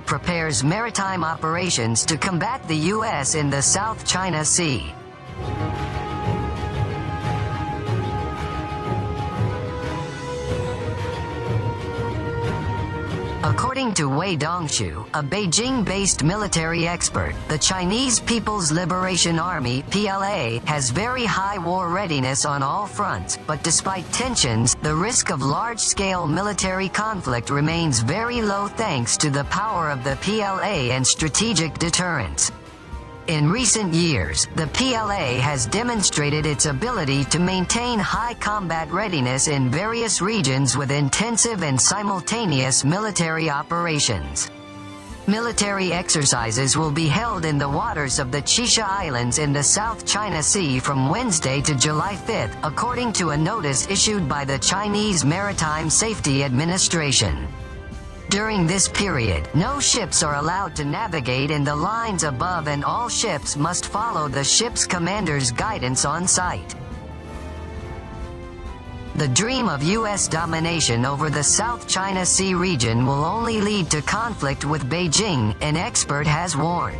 prepares maritime operations to combat the U.S. in the South China Sea. According to Wei Dongshu, a Beijing-based military expert, the Chinese People's Liberation Army (PLA) has very high war readiness on all fronts, but despite tensions, the risk of large-scale military conflict remains very low thanks to the power of the PLA and strategic deterrence. In recent years, the PLA has demonstrated its ability to maintain high combat readiness in various regions with intensive and simultaneous military operations. Military exercises will be held in the waters of the Chisha Islands in the South China Sea from Wednesday to July 5, according to a notice issued by the Chinese Maritime Safety Administration. During this period, no ships are allowed to navigate in the lines above and all ships must follow the ship's commander's guidance on site. The dream of U.S. domination over the South China Sea region will only lead to conflict with Beijing, an expert has warned.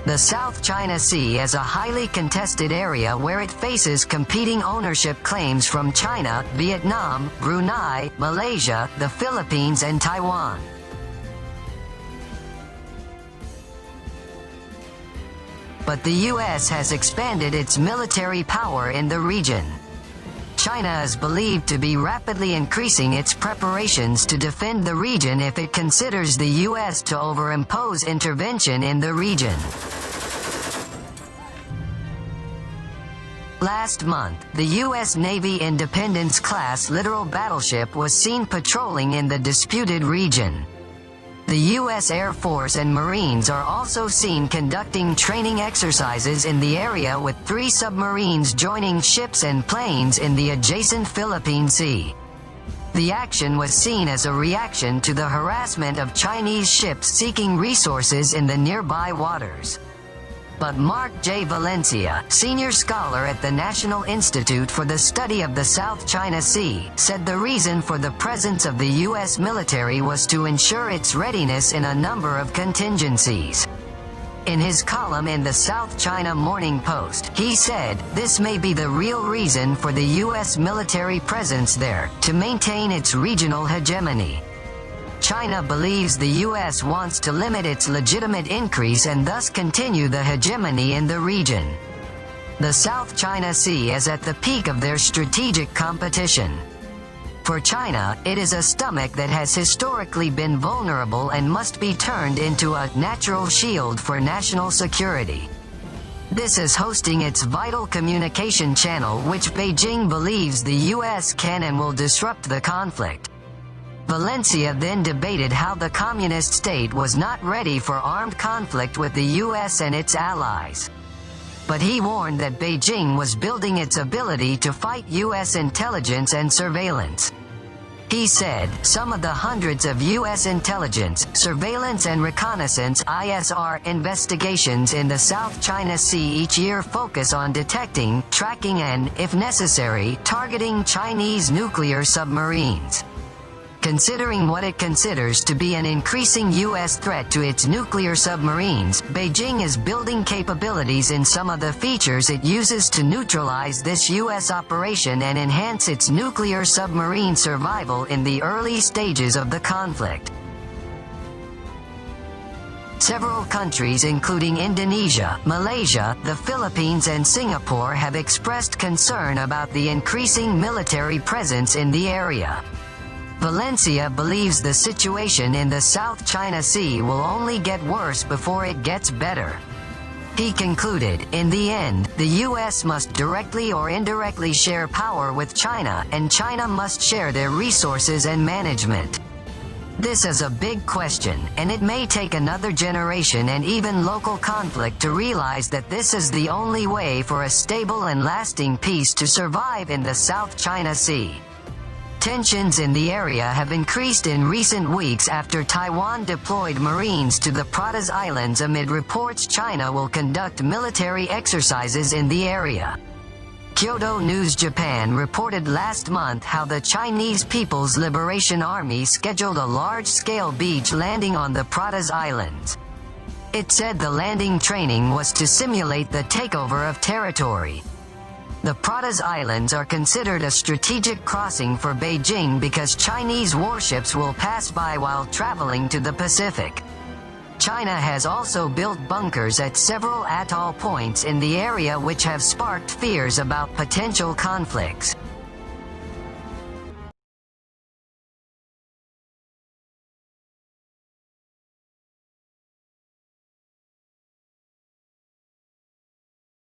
The South China Sea is a highly contested area where it faces competing ownership claims from China, Vietnam, Brunei, Malaysia, the Philippines and Taiwan. But the U.S. has expanded its military power in the region. China is believed to be rapidly increasing its preparations to defend the region if it considers the U.S. to overimpose intervention in the region. Last month, the U.S. Navy Independence-class littoral battleship was seen patrolling in the disputed region. The U.S. Air Force and Marines are also seen conducting training exercises in the area with 3 submarines joining ships and planes in the adjacent Philippine Sea. The action was seen as a reaction to the harassment of Chinese ships seeking resources in the nearby waters. But Mark J. Valencia, senior scholar at the National Institute for the Study of the South China Sea, said the reason for the presence of the U.S. military was to ensure its readiness in a number of contingencies. In his column in the South China Morning Post, he said, "This may be the real reason for the U.S. military presence there, to maintain its regional hegemony." China believes the U.S. wants to limit its legitimate increase and thus continue the hegemony in the region. The South China Sea is at the peak of their strategic competition. For China, it is a stomach that has historically been vulnerable and must be turned into a natural shield for national security. This is hosting its vital communication channel, which Beijing believes the U.S. can and will disrupt the conflict. Valencia then debated how the communist state was not ready for armed conflict with the U.S. and its allies. But he warned that Beijing was building its ability to fight U.S. intelligence and surveillance. He said, "Some of the hundreds of U.S. intelligence, surveillance and reconnaissance (ISR) investigations in the South China Sea each year focus on detecting, tracking and, if necessary, targeting Chinese nuclear submarines." Considering what it considers to be an increasing U.S. threat to its nuclear submarines, Beijing is building capabilities in some of the features it uses to neutralize this U.S. operation and enhance its nuclear submarine survival in the early stages of the conflict. Several countries including Indonesia, Malaysia, the Philippines and Singapore have expressed concern about the increasing military presence in the area. Valencia believes the situation in the South China Sea will only get worse before it gets better. He concluded, "In the end, the U.S. must directly or indirectly share power with China, and China must share their resources and management. This is a big question, and it may take another generation and even local conflict to realize that this is the only way for a stable and lasting peace to survive in the South China Sea." Tensions in the area have increased in recent weeks after Taiwan deployed Marines to the Pratas Islands amid reports China will conduct military exercises in the area. Kyodo News Japan reported last month how the Chinese People's Liberation Army scheduled a large-scale beach landing on the Pratas Islands. It said the landing training was to simulate the takeover of territory. The Pratas Islands are considered a strategic crossing for Beijing because Chinese warships will pass by while traveling to the Pacific. China has also built bunkers at several atoll points in the area which have sparked fears about potential conflicts.